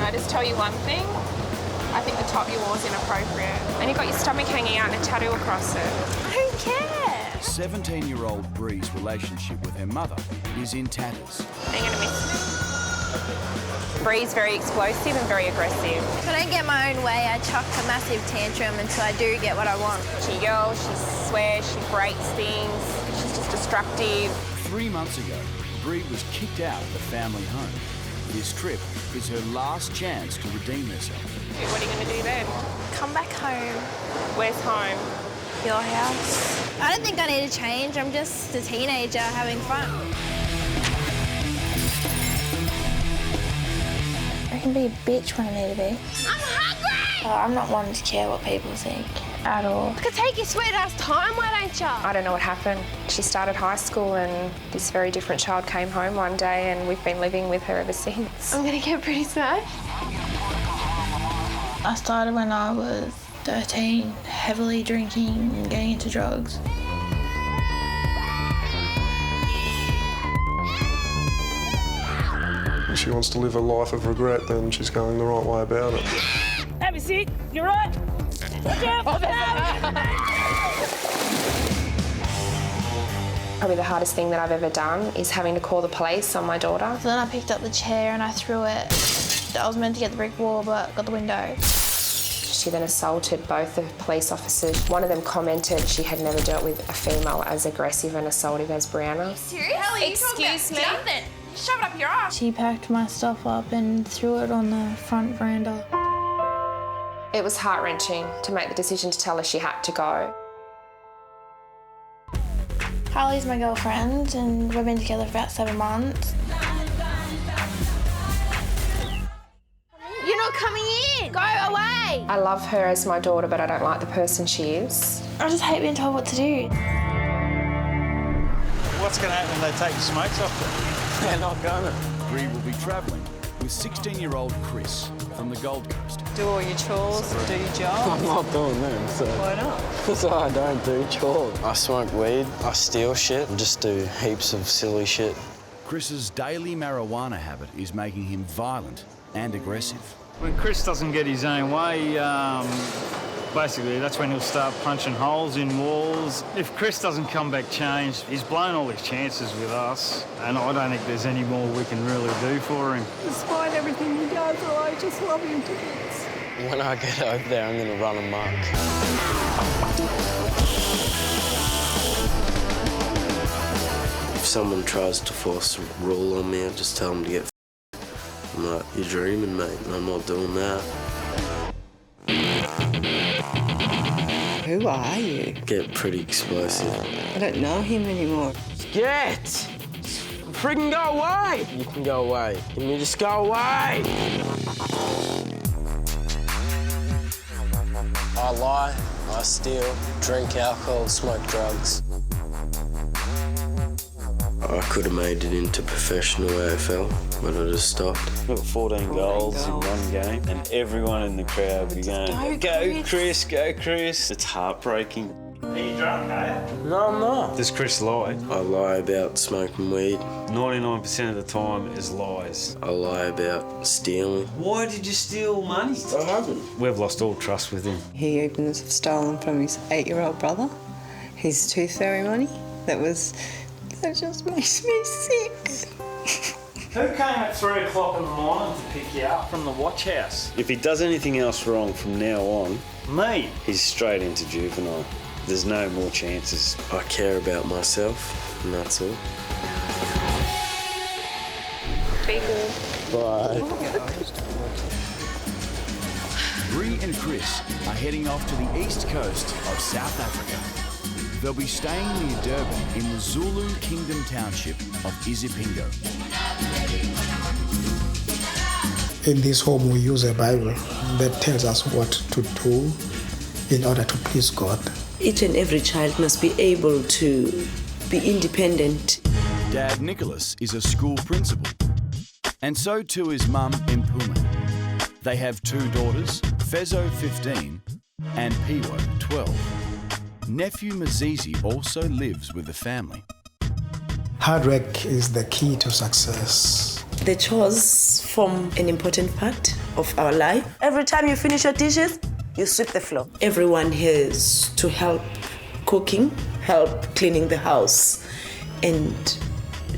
I just tell you one thing? I think the top you wore is inappropriate. And you've got your stomach hanging out and a tattoo across it. I don't care. 17-year-old Bree's relationship with her mother is in tatters. Are you going to miss me? Bree's very explosive and very aggressive. If I don't get my own way, I chuck a massive tantrum until I do get what I want. She yells, she swears, she breaks things. She's just destructive. 3 months ago, Bree was kicked out of the family home. This trip is her last chance to redeem herself. What are you going to do then? Come back home. Where's home? Your house. I don't think I need to change. I'm just a teenager having fun. I can be a bitch when I need to be. I'm hungry! I'm not one to care what people think at all. I could take your sweet ass time, why don't you? I don't know what happened. She started high school and this very different child came home one day and we've been living with her ever since. I'm gonna get pretty smashed. I started when I was 13, heavily drinking and getting into drugs. If she wants to live a life of regret, then she's going the right way about it. Have a seat. You're right. Watch out. Probably the hardest thing that I've ever done is having to call the police on my daughter. So then I picked up the chair and I threw it. I was meant to get the brick wall, but got the window. She then assaulted both the police officers. One of them commented she had never dealt with a female as aggressive and assaultive as Breianna. Seriously? Excuse me? Shove it up your ass. She packed my stuff up and threw it on the front veranda. It was heart-wrenching to make the decision to tell her she had to go. Harley's my girlfriend and we've been together for about 7 months. You're not coming in! Go away! I love her as my daughter, but I don't like the person she is. I just hate being told what to do. What's going to happen when they take the smokes off them? They're not going to. Bree will be travelling with 16-year-old Chris from the Gold Coast. Do all your chores, do your job. I'm not doing them, so... Why not? Because I don't do chores. I smoke weed, I steal shit, and just do heaps of silly shit. Chris's daily marijuana habit is making him violent and aggressive. When Chris doesn't get his own way, basically that's when he'll start punching holes in walls. If Chris doesn't come back changed, he's blown all his chances with us, and I don't think there's any more we can really do for him. Despite everything he does, I just love him to bits. When I get over there, I'm going to run amok. If someone tries to force a rule on me, I just tell them to get I'm like, you're dreaming, mate, and I'm not doing that. Who are you? Get pretty explosive. I don't know him anymore. Get! Friggin' go away! You can go away. Can you just go away? I lie, I steal, drink alcohol, smoke drugs. I could have made it into professional AFL, but I just stopped. Got 14 goals in one game, and everyone in the crowd would be going, go Chris, go Chris. It's heartbreaking. Are you drunk, eh? No, I'm not. Does Chris lie? I lie about smoking weed. 99% of the time is lies. I lie about stealing. Why did you steal money? I haven't. We've lost all trust with him. He even has stolen from his 8-year-old brother his tooth fairy money. That just makes me sick. Who came at 3 o'clock in the morning to pick you up from the watch house? If he does anything else wrong from now on, me, he's straight into juvenile. There's no more chances. I care about myself, and that's all. Be good. Bye. Bree and Chris are heading off to the east coast of South Africa. They'll be staying near Durban in the Zulu Kingdom township of Isipingo. In this home, we use a Bible that tells us what to do in order to please God. Each and every child must be able to be independent. Dad Nicholas is a school principal, and so too is Mum Mpuma. They have 2 daughters, Fezo 15 and Piwo 12. Nephew Mazizi also lives with the family. Hard work is the key to success. The chores form an important part of our life. Every time you finish your dishes, you sweep the floor. Everyone has to help cooking, help cleaning the house, and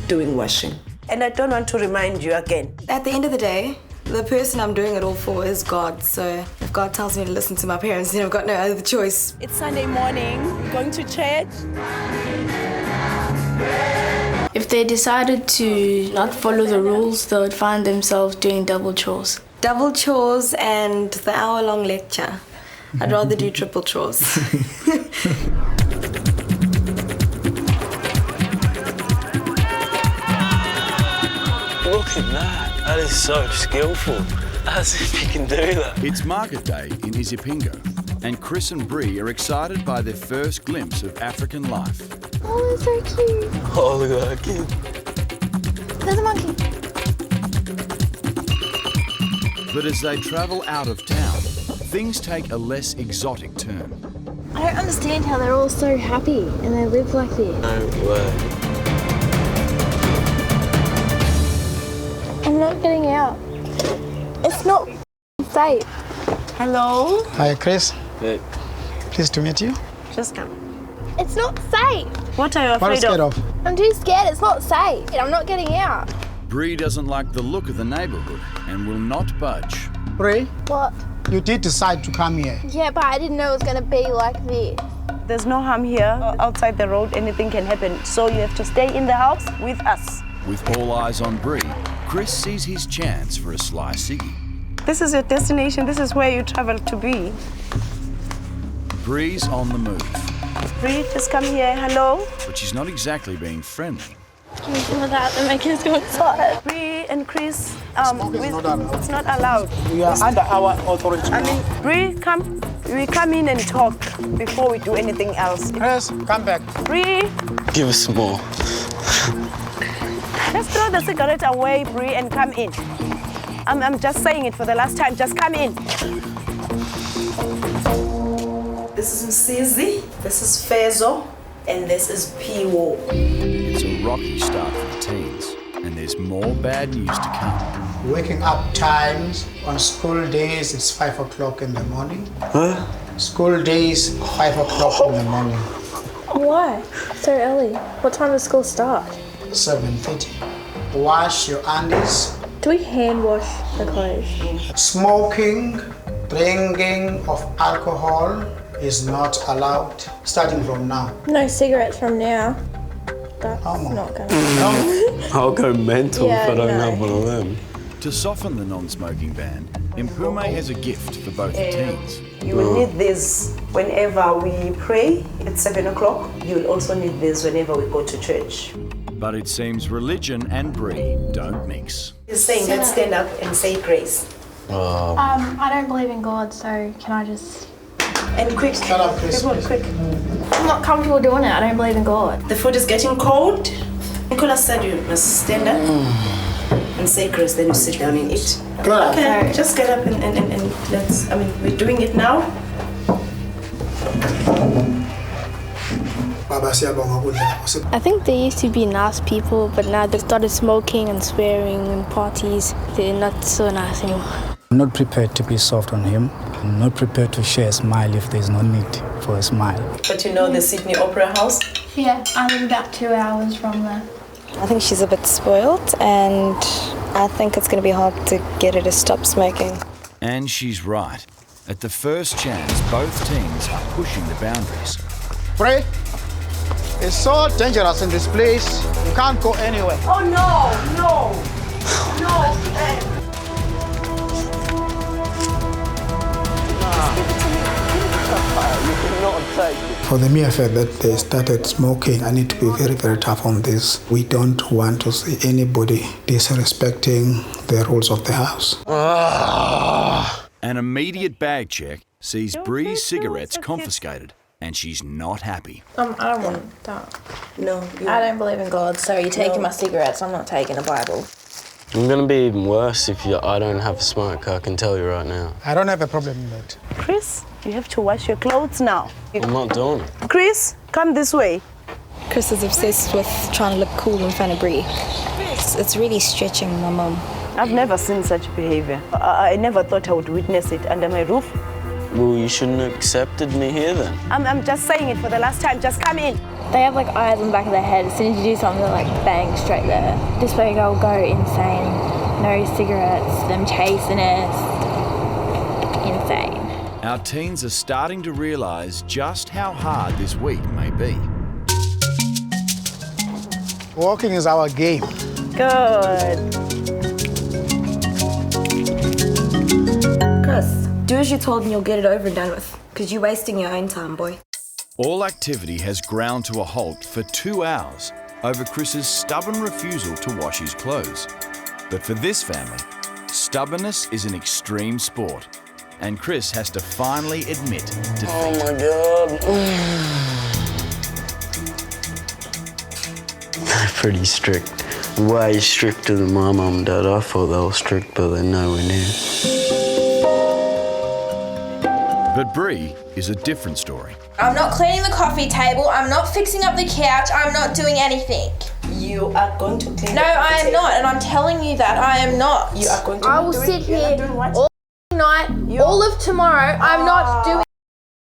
doing washing. And I don't want to remind you again. At the end of the day, the person I'm doing it all for is God. So if God tells me to listen to my parents, then I've got no other choice. It's Sunday morning, we're going to church. If they decided to not follow the rules, they would find themselves doing double chores. Double chores and the hour-long lecture. I'd rather do triple chores. Look at that. That is so skillful. As if you can do that. It's market day in Isipingo, and Chris and Bree are excited by their first glimpse of African life. Oh, it's so cute. Oh, look at that kid. There's a monkey. But as they travel out of town, things take a less exotic turn. I don't understand how they're all so happy and they live like this. No way. I'm not getting out. It's not safe. Hello? Hi, Chris. Hey. Pleased to meet you. Just come. It's not safe. What are you What are you afraid scared of? of? I'm too scared. It's not safe. I'm not getting out. Bree doesn't like the look of the neighbourhood and will not budge. Ray, What? you did decide to come here. Yeah, but I didn't know it was going to be like this. There's no harm here. Outside the road, anything can happen. So you have to stay in the house with us. With all eyes on Bree, Chris sees his chance for a sly ciggy. This is your destination. This is where you travel to be. Bree's on the move, Bree, just come here. Hello? but she's not exactly being friendly. Without them, my kids go inside. Bree and Chris, it's not allowed. We are under our authority. I mean, Bree, we come in and talk before we do anything else. Chris, come back. Bree, Give us some more. just throw the cigarette away, Bree, and come in. I'm just saying it for the last time. Just come in. This is Msizi, this is Fezo, and this is Piwo. It's a rocky start for the teens, and there's more bad news to come. Waking up times on school days, it's 5 o'clock in the morning. Huh? School days, 5 o'clock in the morning. Why? So early. What time does school start? 7:30. Wash your undies. Do we hand wash the clothes? Smoking, drinking of alcohol is not allowed starting from now. No cigarettes from now. That's Come on. not going to I'll go mental Yeah, if I don't no. have one of them. To soften the non-smoking ban, Mpume has a gift for both the teens. You will need this whenever we pray at 7 o'clock. You will also need this whenever we go to church. But it seems religion and Bree don't mix. He's saying, let's stand up and say grace. I don't believe in God, so can I just... And quick, Shut up, Chris. everyone, quick. I'm not comfortable doing it. I don't believe in God. The food is getting cold. Nicholas said you must stand up and say grace, then you sit down and eat. Get up. Okay, just get up and let's, we're doing it now. I think they used to be nice people, but now they've started smoking and swearing and parties. They're not so nice anymore. I'm not prepared to be soft on him. I'm not prepared to share a smile if there's no need for a smile. But you know the Sydney Opera House? Yeah, I live about 2 hours from there. I think she's a bit spoiled, and I think it's going to be hard to get her to stop smoking. And she's right. At the first chance, both teams are pushing the boundaries. Pray. It's so dangerous in this place. You can't go anywhere. Oh no, no, no. For the mere fact that they started smoking, I need to be very, very tough on this. We don't want to see anybody disrespecting the rules of the house. An immediate bag check sees Bree's cigarettes confiscated, and she's not happy. I don't want that. No. I don't believe in God, so you're taking my cigarettes. I'm not taking a Bible. I'm gonna be even worse if I don't have a smoke, I can tell you right now. I don't have a problem with that. Chris, you have to wash your clothes now. I'm not doing it. Chris, come this way. Chris is obsessed with trying to look cool in front of Bree. It's really stretching my mum. I've never seen such behavior. I never thought I would witness it under my roof. Well, you shouldn't have accepted me here then. I'm just saying it for the last time. Just come in. They have like eyes on the back of their head. As soon as you do something, they're like bang, straight there. This way they'll go insane. No cigarettes, them chasing us. Insane. Our teens are starting to realise just how hard this week may be. Walking is our game. Good. Chris, do as you're told and you'll get it over and done with. Because you're wasting your own time, boy. All activity has ground to a halt for 2 hours over Chris's stubborn refusal to wash his clothes. But for this family, stubbornness is an extreme sport, and Chris has to finally admit defeat. Oh my God. They're pretty strict. Way stricter than my mum and dad. I thought they were strict, but they're nowhere near. But Bree is a different story. I'm not cleaning the coffee table, I'm not fixing up the couch, I'm not doing anything. You are going to clean. No, I am not, and I'm telling you that I am not. You are going to. I will sit here all night, all of tomorrow. I'm not doing.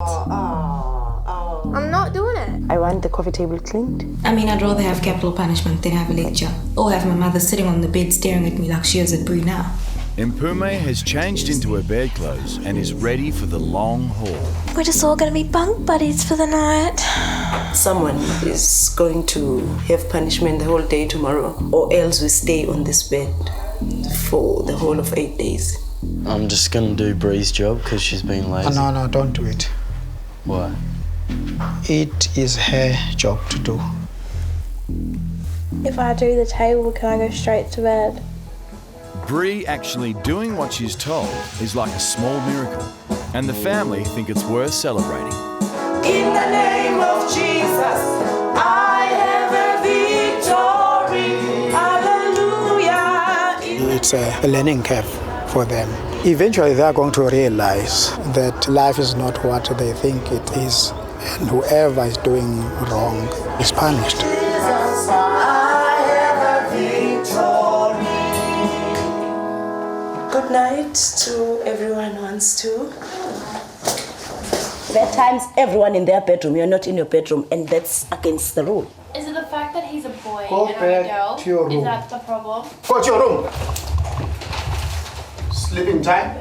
I'm not doing it. I want the coffee table cleaned. I mean, I'd rather have capital punishment than have a lecture. Or have my mother sitting on the bed staring at me like she is at Breianna. Mpume has changed into her bedclothes and is ready for the long haul. We're just all going to be bunk buddies for the night. Someone is going to have punishment the whole day tomorrow, or else we stay on this bed for the whole of 8 days. I'm just gonna do Bree's job because she's been lazy. No, don't do it. Why? It is her job to do. If I do the table, can I go straight to bed? Bree actually doing what she's told is like a small miracle, and the family think it's worth celebrating. In the name of Jesus, I have a victory. Hallelujah. It's a learning curve for them. Eventually they are going to realize that life is not what they think it is, and whoever is doing wrong is punished. Jesus, I have a victory. Good night to everyone who wants to. There are times everyone in their bedroom, you're not in your bedroom, and that's against the rule. Is it the fact that he's a boy Go and I'm a back girl? to your room. Is that the problem? Go to your room. Sleeping time.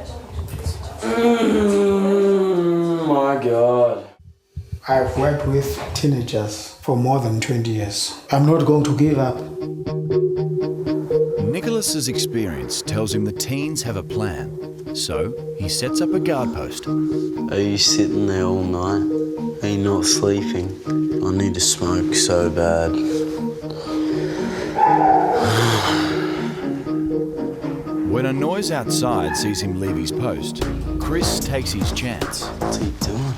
My God. I've worked with teenagers for more than 20 years. I'm not going to give up. Nicholas's experience tells him the teens have a plan, so he sets up a guard post. Are you sitting there all night? Are you not sleeping? I need to smoke so bad. When a noise outside sees him leave his post, Chris takes his chance. What's he doing?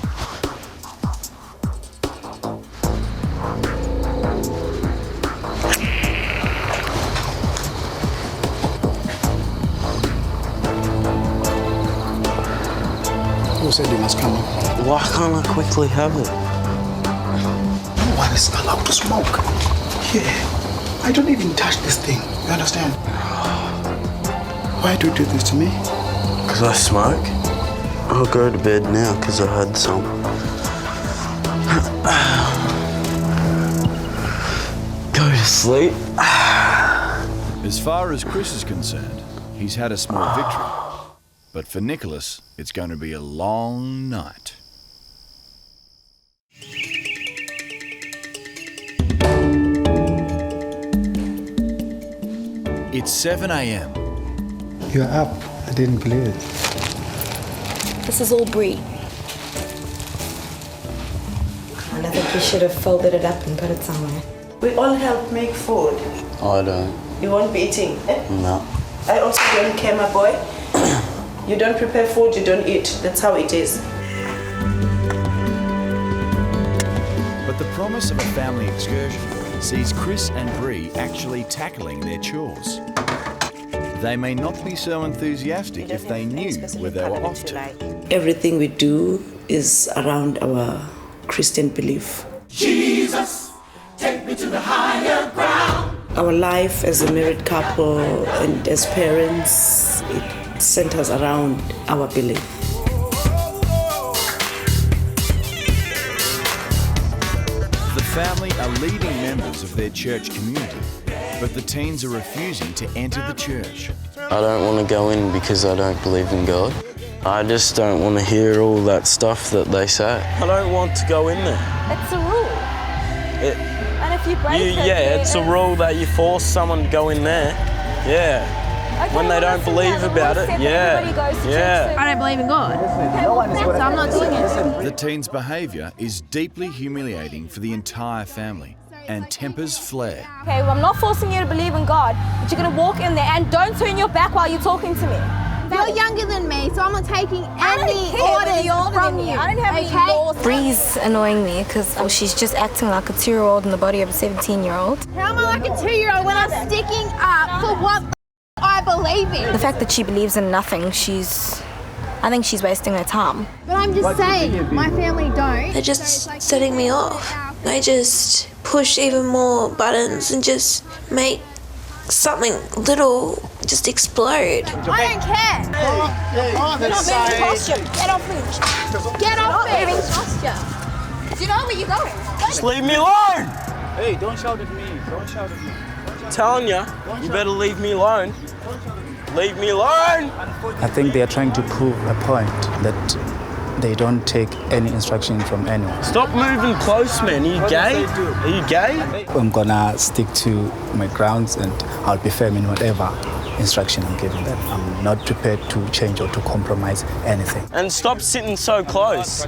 Who said you must come in? Why can't I quickly have it? No one is allowed to smoke. Yeah. I don't even touch this thing. You understand? Why do you do this to me? Because I smoke. I'll go to bed now because I had some. Go to sleep. As far as Chris is concerned, he's had a small victory. But for Nicholas, it's going to be a long night. It's 7 a.m. You're up. I didn't believe it. This is all Bree. And I think we should have folded it up and put it somewhere. We all help make food. I don't. You won't be eating. No. I also don't care, my boy. You don't prepare food, you don't eat. That's how it is. But the promise of a family excursion sees Chris and Bree actually tackling their chores. They may not be so enthusiastic if they knew where they were off to. Everything we do is around our Christian belief. Jesus, take me to the higher ground. Our life as a married couple and as parents, it centers around our belief. The family are leading members of their church community, but the teens are refusing to enter the church. I don't want to go in because I don't believe in God. I just don't want to hear all that stuff that they say. I don't want to go in there. It's a rule. And if you break it... Yeah, it's a rule that you force someone to go in there. Yeah. Okay, when they don't believe about it, yeah. I don't believe in God. So I'm not doing it. The teen's behaviour is deeply humiliating for the entire family, and tempers flare. Okay, well, I'm not forcing you to believe in God, but you're going to walk in there and don't turn your back while you're talking to me. You're younger than me, so I'm not taking any orders from you. I don't have any laws. Bree's annoying me because she's just acting like a 2-year-old in the body of a 17-year-old. How am I like a 2-year-old when I'm sticking up for what I believe in? The fact that she believes in nothing, I think she's wasting her time. But I'm just saying, my family don't. They're just setting me off. They just push even more buttons and just make something little just explode. I don't care. You're not moving posture. Get off me. Get off me. Moving posture. Do you know where you're going? Just leave me alone. Hey, don't shout at me. Don't shout at me. I'm telling you, you better leave me alone. Leave me alone. I think they are trying to prove a point that they don't take any instruction from anyone. Stop moving close, man. Are you gay? Are you gay? I'm gonna stick to my grounds and I'll be firm in whatever instruction I'm giving them. I'm not prepared to change or to compromise anything. And stop sitting so close.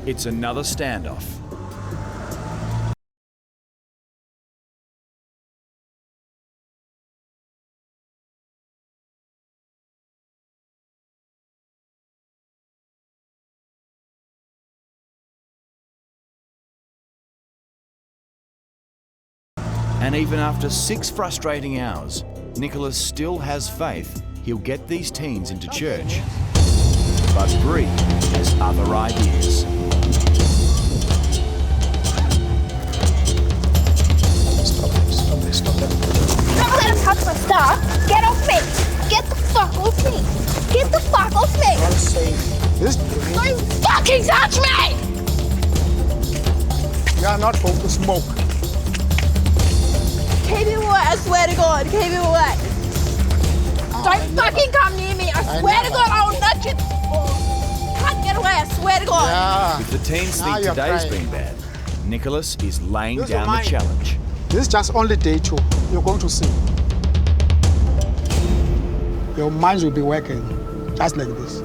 It's another standoff. And even after 6 frustrating hours, Nicholas still has faith he'll get these teens into church. But Bree has other ideas. Stop let him touch my stuff. Get off me. Get the fuck off me. Get the fuck off me. Don't fucking touch me. You are not supposed to smoke. Keep him away, I swear to God, keep him away. Don't fucking come near me, I swear to God, I will nudge you. Can't get away, I swear to God. If the teens think today's been bad, Nicholas is laying down the challenge. This is just only day 2. You're going to see. Your minds will be working just like this.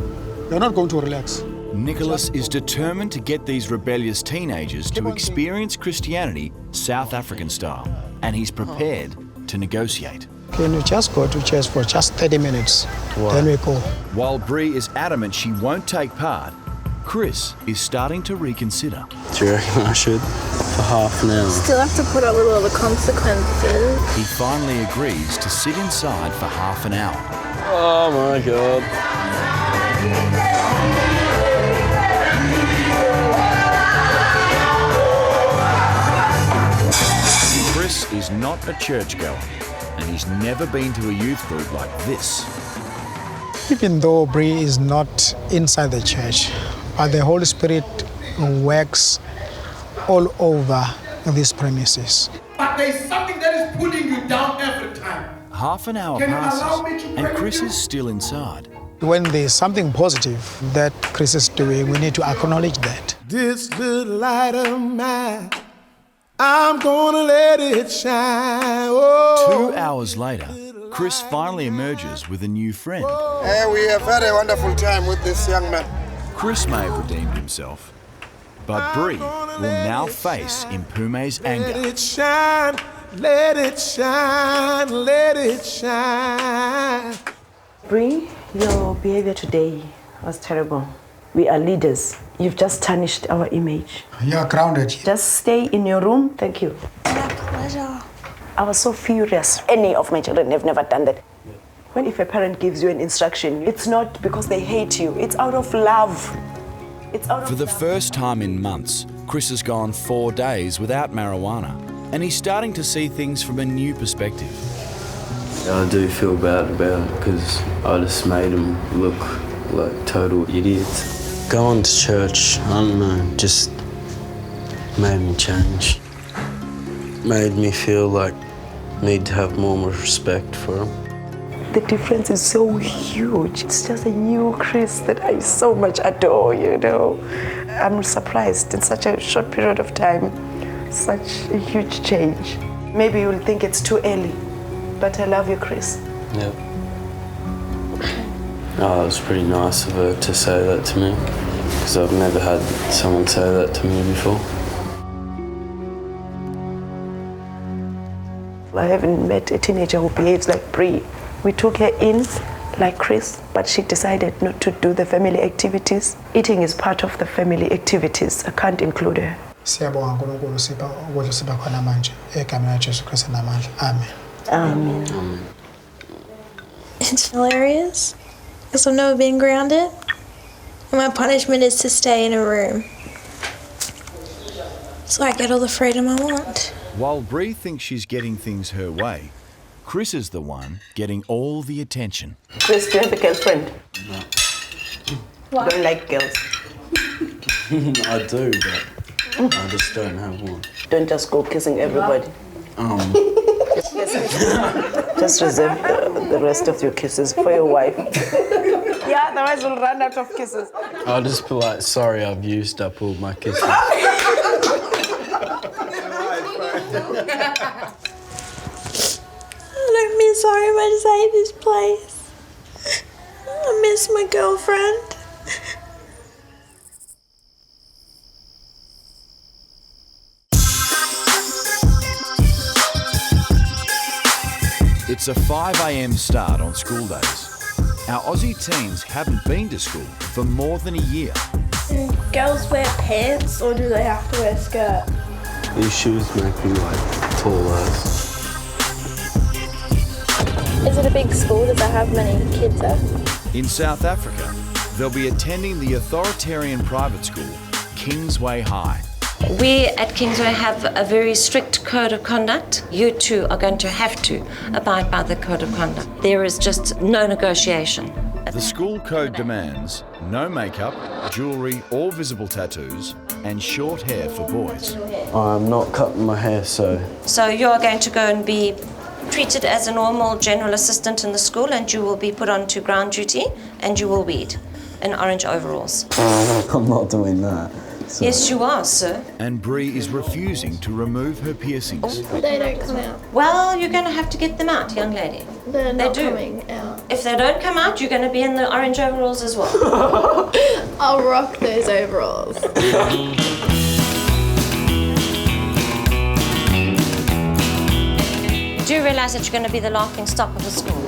You're not going to relax. Nicholas is determined to get these rebellious teenagers to experience Christianity South African style, and he's prepared to negotiate. Can you just go to church for just 30 minutes? Then we go. While Bree is adamant she won't take part, Chris is starting to reconsider. Do you reckon I should? For half an hour. Still have to put up with all the consequences. He finally agrees to sit inside for half an hour. Oh my God. Chris is not a churchgoer, and he's never been to a youth group like this. Even though Bree is not inside the church, but the Holy Spirit works all over these premises. But there's something that is pulling you down every time. Half an hour passes, and Chris is still inside. When there's something positive that Chris is doing, we need to acknowledge that. This little light of mine, I'm gonna let it shine. Oh. 2 hours later, Chris finally emerges with a new friend. Hey, we have had a wonderful time with this young man. Chris may have redeemed himself, but Bree will now face Impume's anger. Let it shine, let it shine, let it shine. Bree, your behavior today was terrible. We are leaders. You've just tarnished our image. You're grounded. Just stay in your room. Thank you. My pleasure. I was so furious. Any of my children have never done that. When if a parent gives you an instruction, it's not because they hate you. It's out of love. It's out of For the first time in months, Chris has gone 4 days without marijuana, and he's starting to see things from a new perspective. I do feel bad about it because I just made them look like total idiots. Going to church, I don't know, just made me change. Made me feel like I need to have more respect for him. The difference is so huge. It's just a new Chris that I so much adore, you know. I'm surprised in such a short period of time, such a huge change. Maybe you'll think it's too early, but I love you, Chris. Yeah. Oh, it was pretty nice of her to say that to me, because I've never had someone say that to me before. I haven't met a teenager who behaves like Brie. We took her in like Chris, but she decided not to do the family activities. Eating is part of the family activities. I can't include her. Siyabonga uNkulunkulu sipha ukudla sipha khona manje egameni laJesu Kristu namandla. Amen. Amen. It's hilarious because I've never been grounded. And my punishment is to stay in a room. So I get all the freedom I want. While Bree thinks she's getting things her way, Chris is the one getting all the attention. Chris, do you have a girlfriend? No. What? Don't like girls. I do, but I just don't have one. Don't just go kissing everybody. Just reserve the rest of your kisses for your wife. Yeah, otherwise we'll run out of kisses. I'll just be like, sorry, I've used up all my kisses. I don't miss home, I just hate this place. I miss my girlfriend. It's a 5 a.m. start on school days. Our Aussie teens haven't been to school for more than a year. Do girls wear pants or do they have to wear a skirt? These shoes make me like tall as. Is it a big school? Does it have many kids there? In South Africa, they'll be attending the authoritarian private school, Kingsway High. We at Kingsway have a very strict code of conduct. You two are going to have to abide by the code of conduct. There is just no negotiation. The school code demands no makeup, jewellery or visible tattoos, and short hair for boys. I'm not cutting my hair, so... So you're going to go and be treated as a normal general assistant in the school, and you will be put onto ground duty and you will weed in orange overalls. I'm not doing that. So. Yes, you are, sir. And Bree is refusing to remove her piercings. They don't come out. Well, you're going to have to get them out, young lady. They're not do. coming out. If they don't come out, you're going to be in the orange overalls as well. I'll rock those overalls. Do you realise that you're going to be the laughing stock of the school?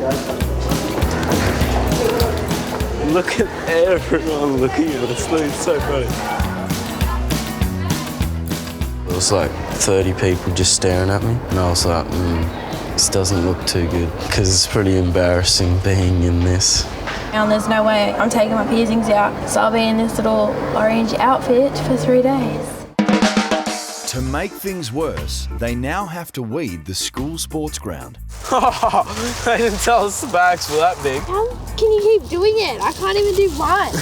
Look at everyone looking at us. It's so funny. There was like 30 people just staring at me, and I was like, this doesn't look too good, because it's pretty embarrassing being in this. And there's no way I'm taking my piercings out, so I'll be in this little orange outfit for 3 days. To make things worse, they now have to weed the school sports ground. They didn't tell us the bags were that big. How can you keep doing it? I can't even do one.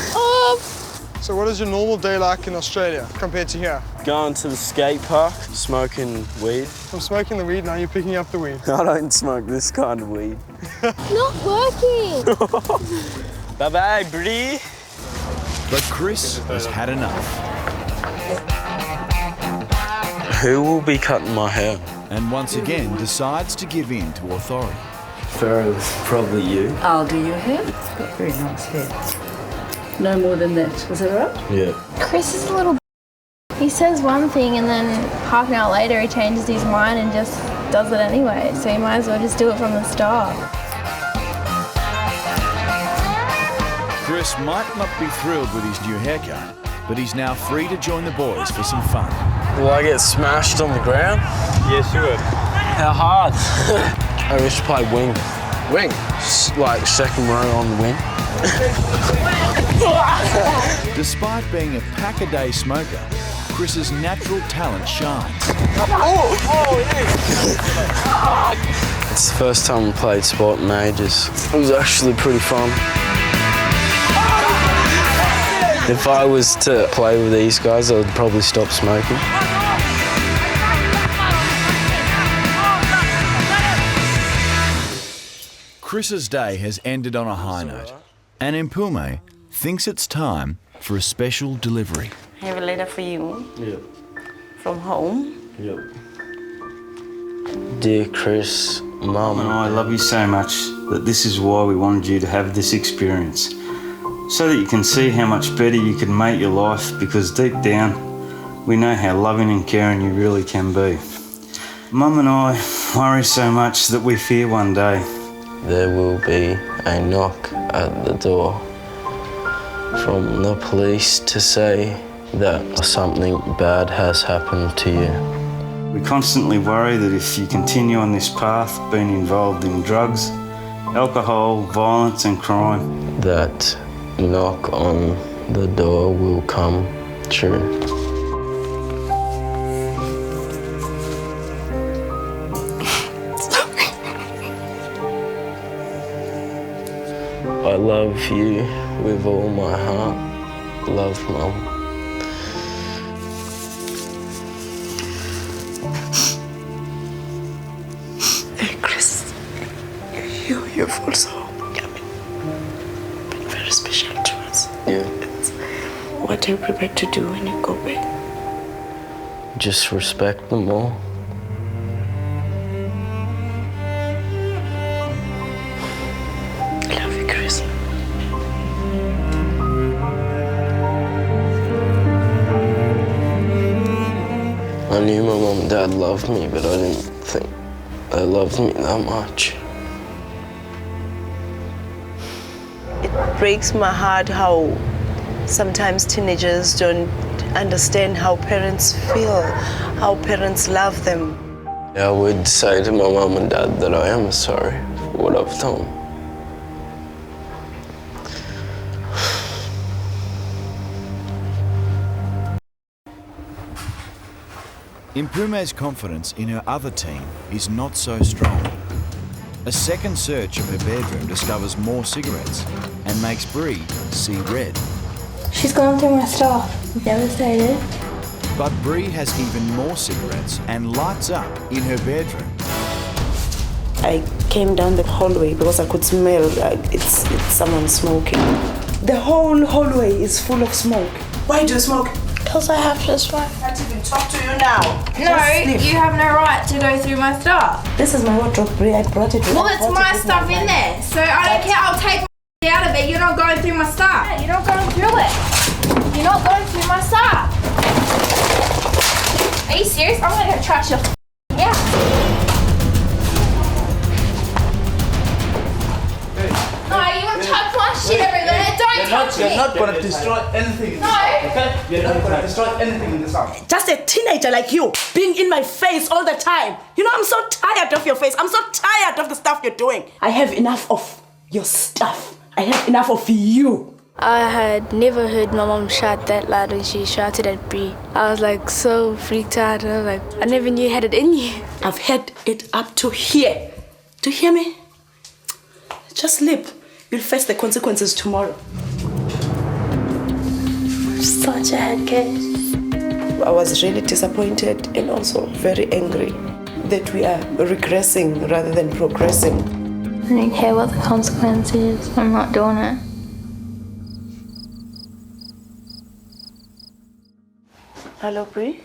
So what is your normal day like in Australia compared to here? Going to the skate park, smoking weed. I'm smoking the weed, now you're picking up the weed. I don't smoke this kind of weed. Not working. Bye-bye, Bree. But Chris has had enough. Who will be cutting my hair? And once again decides to give in to authority. Pharaoh, probably you. I'll do your hair. It's got very nice hair. No more than that. Is that right? Yeah. Chris is a little... He says one thing and then half an hour later he changes his mind and just does it anyway. So you might as well just do it from the start. Chris might not be thrilled with his new haircut, but he's now free to join the boys for some fun. Will I get smashed on the ground? Yes, you would. How hard? I wish to play wing. Wing? Like second row on the wing. Despite being a pack-a-day smoker, Chris's natural talent shines. It's the first time I played sport in ages. It was actually pretty fun. If I was to play with these guys, I would probably stop smoking. Chris's day has ended on a high note, and Mpume thinks it's time for a special delivery. I have a letter for you. Yep. From home. Yep. Dear Chris, Mum and I love you so much that this is why we wanted you to have this experience, so that you can see how much better you can make your life, because deep down we know how loving and caring you really can be. Mum and I worry so much that we fear one day there will be a knock at the door from the police to say that something bad has happened to you. We constantly worry that if you continue on this path, being involved in drugs, alcohol, violence and crime, that knock on the door will come true. I love you with all my heart. Love, Mum. Hey, Chris, you've also been very special to us. Yeah. What are you prepared to do when you go back? Just respect them all. Love you, Chris. I knew my mum and dad loved me, but I didn't think they loved me that much. It breaks my heart how sometimes teenagers don't understand how parents feel, how parents love them. I would say to my mum and dad that I am sorry for what I've done. Mpume's confidence in her other team is not so strong. A second search of her bedroom discovers more cigarettes and makes Bree see red. She's gone through my stuff. Devastated. But Bree has even more cigarettes and lights up in her bedroom. I came down the hallway because I could smell it's someone smoking. The whole hallway is full of smoke. Why do you smoke? Because I have to smoke. I can't even talk to you now. No, you have no right to go through my stuff. This is my wardrobe, Brie. I brought it. Well, it's my stuff in there, so I don't care. I'll take my out of it. You're not going through my stuff. Yeah, you're not going through it. You're not going through my stuff. Are you serious? I'm gonna go trash your house. No, you want to touch my shit everywhere. Don't touch me. You're not gonna destroy anything in this house, okay? You're not gonna destroy anything in this house. Just a teenager like you being in my face all the time. You know, I'm so tired of your face. I'm so tired of the stuff you're doing. I have enough of your stuff. I have enough of you. I had never heard my mom shout that loud when she shouted at Bree. I was like so freaked out. And I was like, I never knew you had it in you. I've had it up to here. Do you hear me? Just sleep. You'll face the consequences tomorrow. Such a head case. I was really disappointed and also very angry that we are regressing rather than progressing. I don't care what the consequence is. I'm not doing it. Hello, Bree.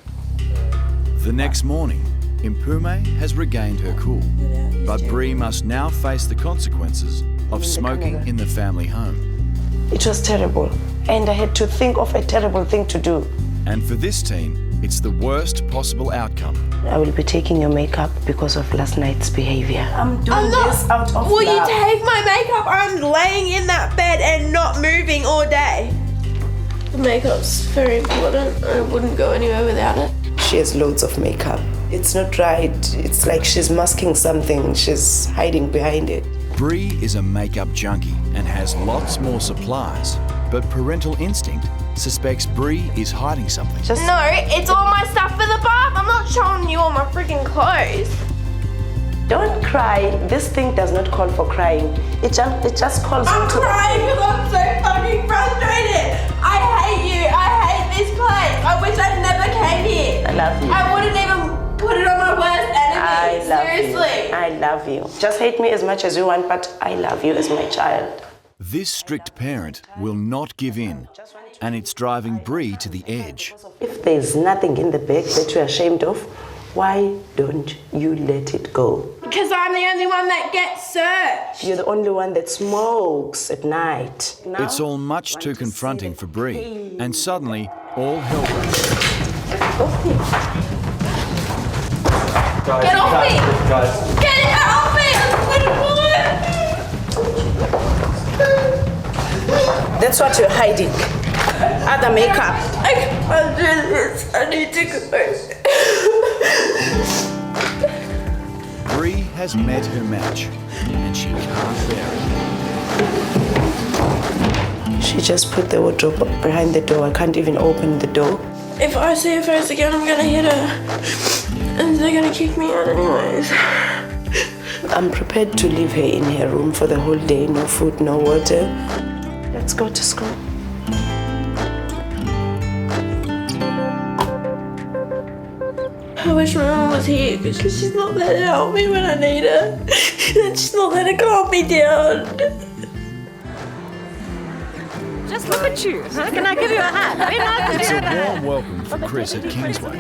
The next morning, Mpume has regained her cool, but Bree must now face the consequences of smoking in the family home. It was terrible, and I had to think of a terrible thing to do. And for this teen, it's the worst possible outcome. I will be taking your makeup because of last night's behavior. I'm doing this out of Will love. you take my makeup? I'm laying in that bed and not moving all day. The makeup's very important. I wouldn't go anywhere without it. She has loads of makeup. It's not right. It's like she's masking something. She's hiding behind it. Bree is a makeup junkie and has lots more supplies, but parental instinct suspects Bree is hiding something. No, it's all my stuff for the bath. I'm not showing you all my freaking clothes. Don't cry. This thing does not call for crying. It just calls you to... I'm crying because I'm so fucking frustrated. I hate you. I hate this place. I wish I never came here. I love you. I wouldn't even put it on my worst enemy. Seriously. I love you. Just hate me as much as you want, but I love you as my child. This strict parent will not give in, and it's driving Bree to the edge. If there's nothing in the bag that you're ashamed of, why don't you let it go? Because I'm the only one that gets searched. You're the only one that smokes at night. It's all much too confronting for Bree, and suddenly all hell breaks loose. Get off me! Get off me! That's what you're hiding. Other makeup. I can't do this. I need to go. Bree has met her match, and she can't bear it. She just put the wardrobe behind the door. I can't even open the door. If I see her face again, I'm gonna hit her. And they're gonna kick me out anyways. I'm prepared to leave her in her room for the whole day. No food, no water. Let's go to school. I wish my mum was here because she's not there to help me when I need her. And she's not there to calm me down. Just look at you. Can I give you a hand? It's a warm welcome for Chris at Kingsway,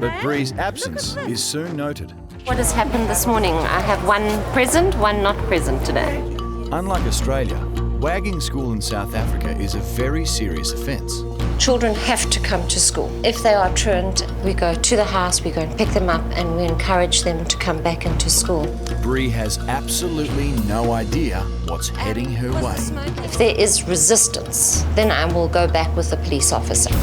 but Bree's absence is soon noted. What has happened this morning? I have one present, one not present today. Unlike Australia, wagging school in South Africa is a very serious offence. Children have to come to school. If they are truant, we go to the house, we go and pick them up, and we encourage them to come back into school. Bree has absolutely no idea what's heading her way. If there is resistance, then I will go back with the police officer.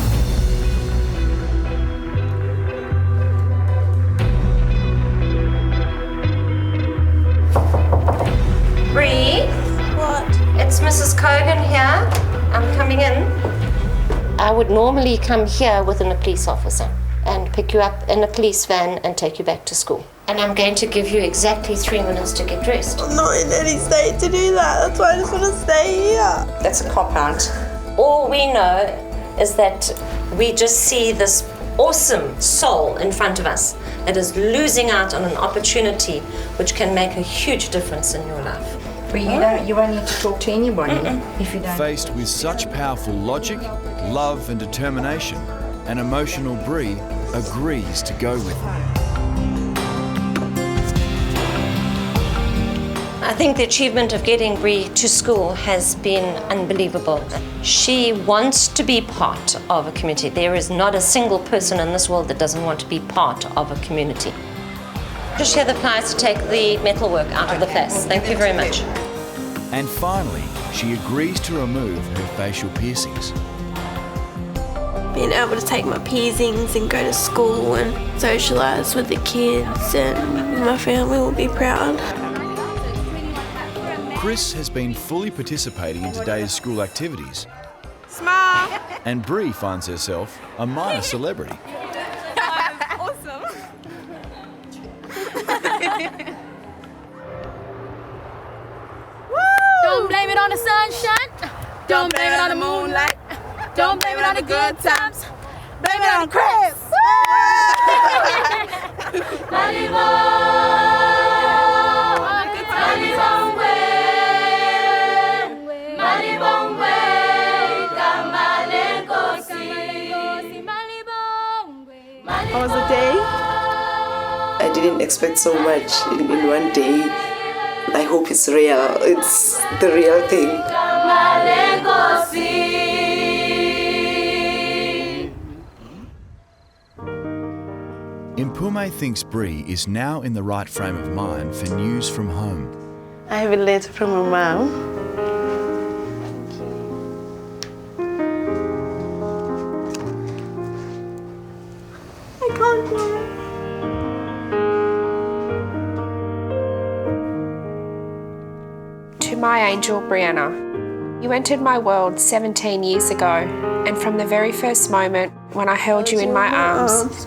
Bree? What? It's Mrs. Cogan here. I'm coming in. I would normally come here within a police officer and pick you up in a police van and take you back to school. And I'm going to give you exactly 3 minutes to get dressed. I'm not in any state to do that. That's why I just want to stay here. That's a cop-out. All we know is that we just see this awesome soul in front of us that is losing out on an opportunity which can make a huge difference in your life. But you won't need to talk to anybody if you don't. Faced with such powerful logic, love and determination, an emotional Bree agrees to go with them. I think the achievement of getting Bree to school has been unbelievable. She wants to be part of a community. There is not a single person in this world that doesn't want to be part of a community. She had the pliers to take the metalwork out of the face. Thank you very much. And finally, she agrees to remove her facial piercings. Being able to take my piercings and go to school and socialise with the kids, and my family will be proud. Chris has been fully participating in today's school activities. Smile. And Bree finds herself a minor celebrity. Awesome. Don't blame it on the sunshine. Don't blame it on the moonlight. Don't blame it on the good times. Blame it on Chris. How was the day? I didn't expect so much in one day. I hope it's real. It's the real thing. Impume thinks Bree is now in the right frame of mind for news from home. I have a letter from my mom. I can't do it. To my angel, Breianna, You entered my world 17 years ago, and from the very first moment when I held you in my arms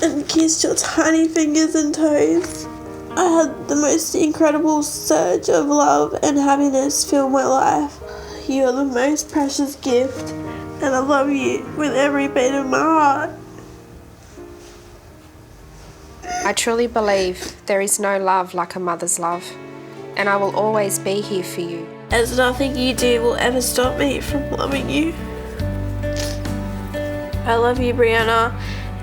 and kissed your tiny fingers and toes, I had the most incredible surge of love and happiness fill my life. You are the most precious gift, and I love you with every beat of my heart. I truly believe there is no love like a mother's love, and I will always be here for you. As nothing you do will ever stop me from loving you. I love you, Breianna,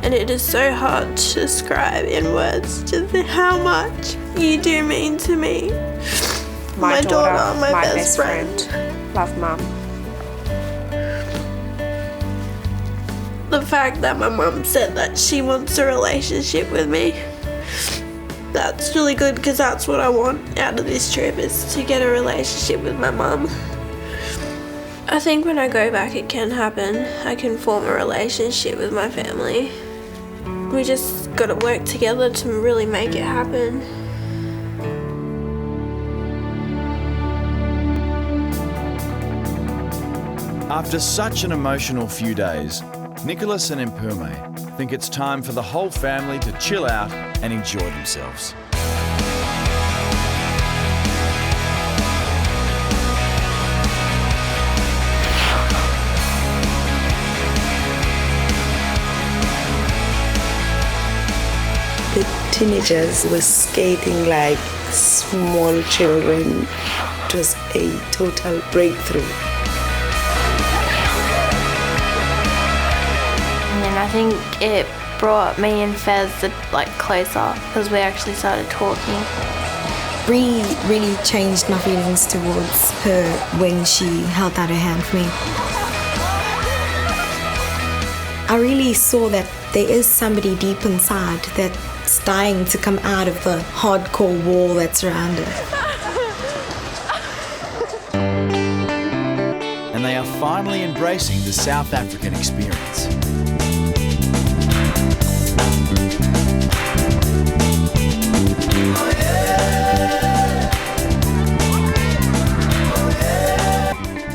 and it is so hard to describe in words just how much you do mean to me. My daughter, my best friend. Love, Mum. The fact that my mum said that she wants a relationship with me, that's really good, because that's what I want out of this trip, is to get a relationship with my mum. I think when I go back it can happen. I can form a relationship with my family. We just got to work together to really make it happen. After such an emotional few days, Nicholas and Mpume think it's time for the whole family to chill out and enjoy themselves. The teenagers were skating like small children. It was a total breakthrough. And I think it brought me and Fez closer, because we actually started talking. Bree really changed my feelings towards her when she held out her hand for me. I really saw that there is somebody deep inside that's dying to come out of the hardcore wall that's around her. And they are finally embracing the South African experience.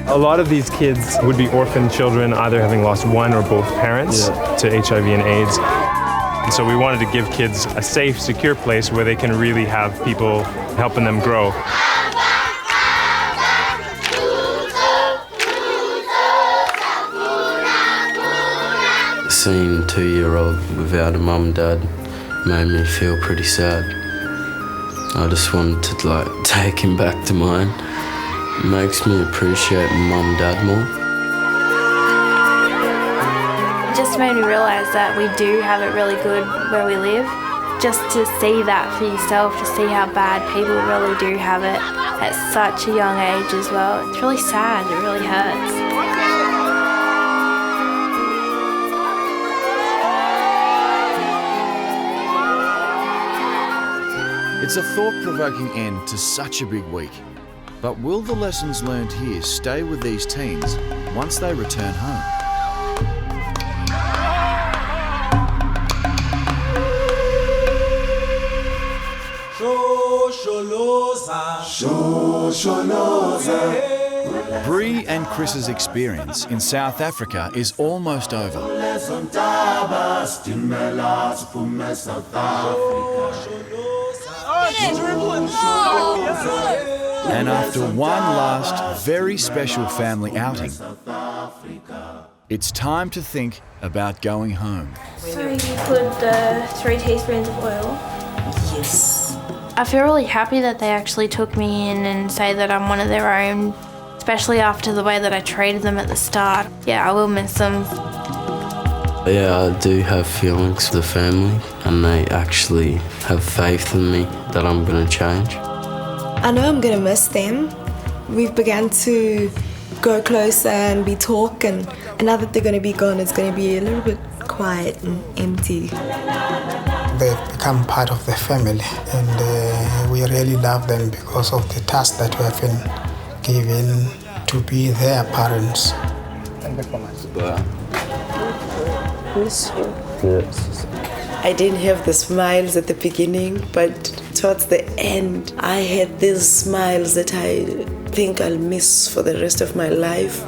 A lot of these kids would be orphan children, either having lost one or both parents to HIV and AIDS. And so we wanted to give kids a safe, secure place where they can really have people helping them grow. Seeing a 2-year-old without a mum and dad made me feel pretty sad. I just wanted to take him back to mine. It makes me appreciate mum and dad more. It just made me realise that we do have it really good where we live. Just to see that for yourself, to see how bad people really do have it at such a young age as well. It's really sad, it really hurts. It's a thought-provoking end to such a big week. But will the lessons learned here stay with these teens once they return home? Bree and Chris's experience in South Africa is almost over. And after one last very special family outing, it's time to think about going home. So you put the 3 teaspoons of oil? Yes. I feel really happy that they actually took me in and say that I'm one of their own, especially after the way that I treated them at the start. Yeah, I will miss them. Yeah, I do have feelings for the family, and they actually have faith in me that I'm going to change. I know I'm going to miss them. We've begun to go closer and be talking, and now that they're going to be gone, it's going to be a little bit quiet and empty. They've become part of the family, and we really love them because of the task that we have been given to be their parents. Miss you. Yes. I didn't have the smiles at the beginning, but Towards the end, I had these smiles that I think I'll miss for the rest of my life.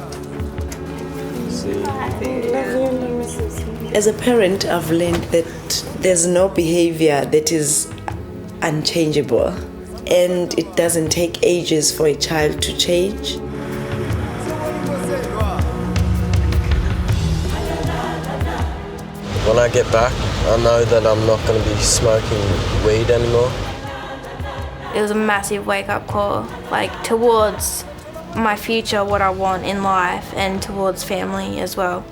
As a parent, I've learned that there's no behavior that is unchangeable, and it doesn't take ages for a child to change. When I get back, I know that I'm not going to be smoking weed anymore. It was a massive wake-up call, like towards my future, what I want in life, and towards family as well.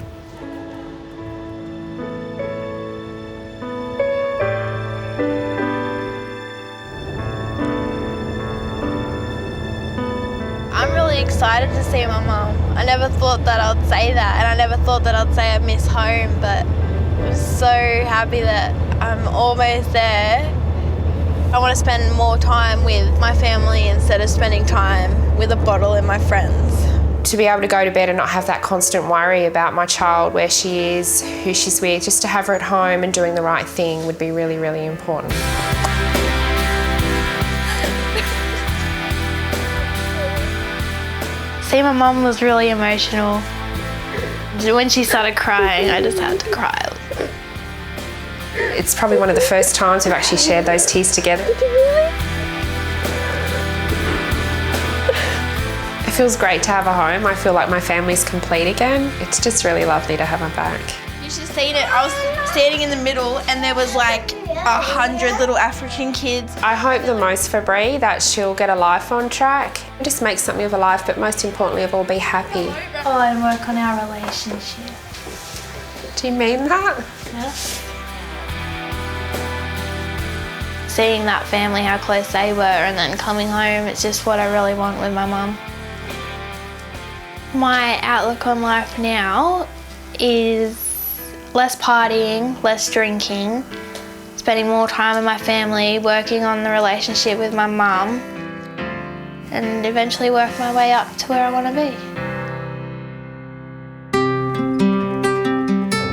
I'm really excited to see my mum. I never thought that I'd say that, and I never thought that I'd say I miss home, but I'm so happy that I'm almost there. I want to spend more time with my family instead of spending time with a bottle and my friends. To be able to go to bed and not have that constant worry about my child, where she is, who she's with, just to have her at home and doing the right thing would be really, really important. See, my mum was really emotional. When she started crying, I just had to cry. It's probably one of the first times we've actually shared those tears together. It feels great to have her home. I feel like my family's complete again. It's just really lovely to have her back. You should have seen it. I was standing in the middle and there was like 100 little African kids. I hope the most for Brie, that she'll get a life on track. Just make something of a life, but most importantly of all, be happy. Oh, and work on our relationship. Do you mean that? Yeah. Seeing that family, how close they were, and then coming home, it's just what I really want with my mum. My outlook on life now is less partying, less drinking, spending more time with my family, working on the relationship with my mum, and eventually work my way up to where I want to be.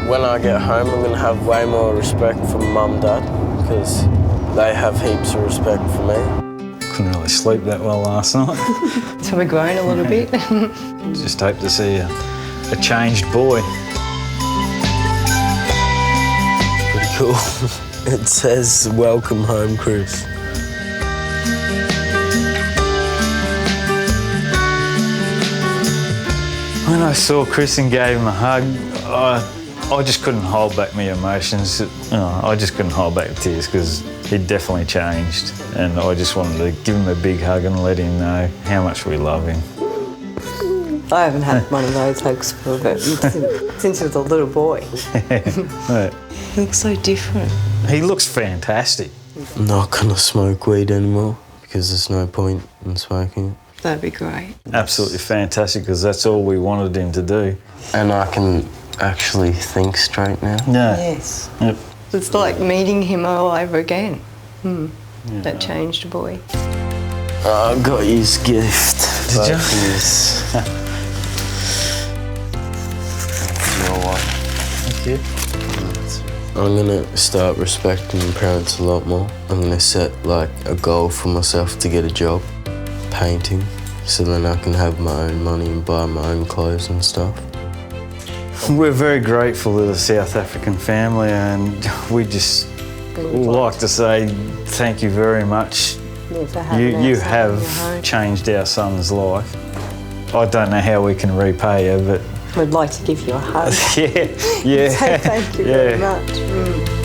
When I get home, I'm going to have way more respect for Mum and Dad, because they have heaps of respect for me. Couldn't really sleep that well last night. So we're growing a little bit. Just hope to see a changed boy. Pretty cool. It says, "Welcome home, Chris." When I saw Chris and gave him a hug, I just couldn't hold back my emotions. I just couldn't hold back the tears because he'd definitely changed, and I just wanted to give him a big hug and let him know how much we love him. I haven't had one of those hugs for a bit since he was a little boy. Right. He looks so different. He looks fantastic. I'm not going to smoke weed anymore because there's no point in smoking it. That'd be great. Absolutely fantastic, because that's all we wanted him to do. And I can actually think straight now. Yeah. Yes. Yep. It's like meeting him all over again. Yeah. That changed boy. I got his gift. Did you? Your wife. Thank you. I'm gonna start respecting my parents a lot more. I'm gonna set like a goal for myself to get a job, painting, so then I can have my own money and buy my own clothes and stuff. We're very grateful to the South African family, and we just like to say thank you very much. You have changed our son's life. I don't know how we can repay you, but We'd like to give you a hug. yeah. Say thank you very much.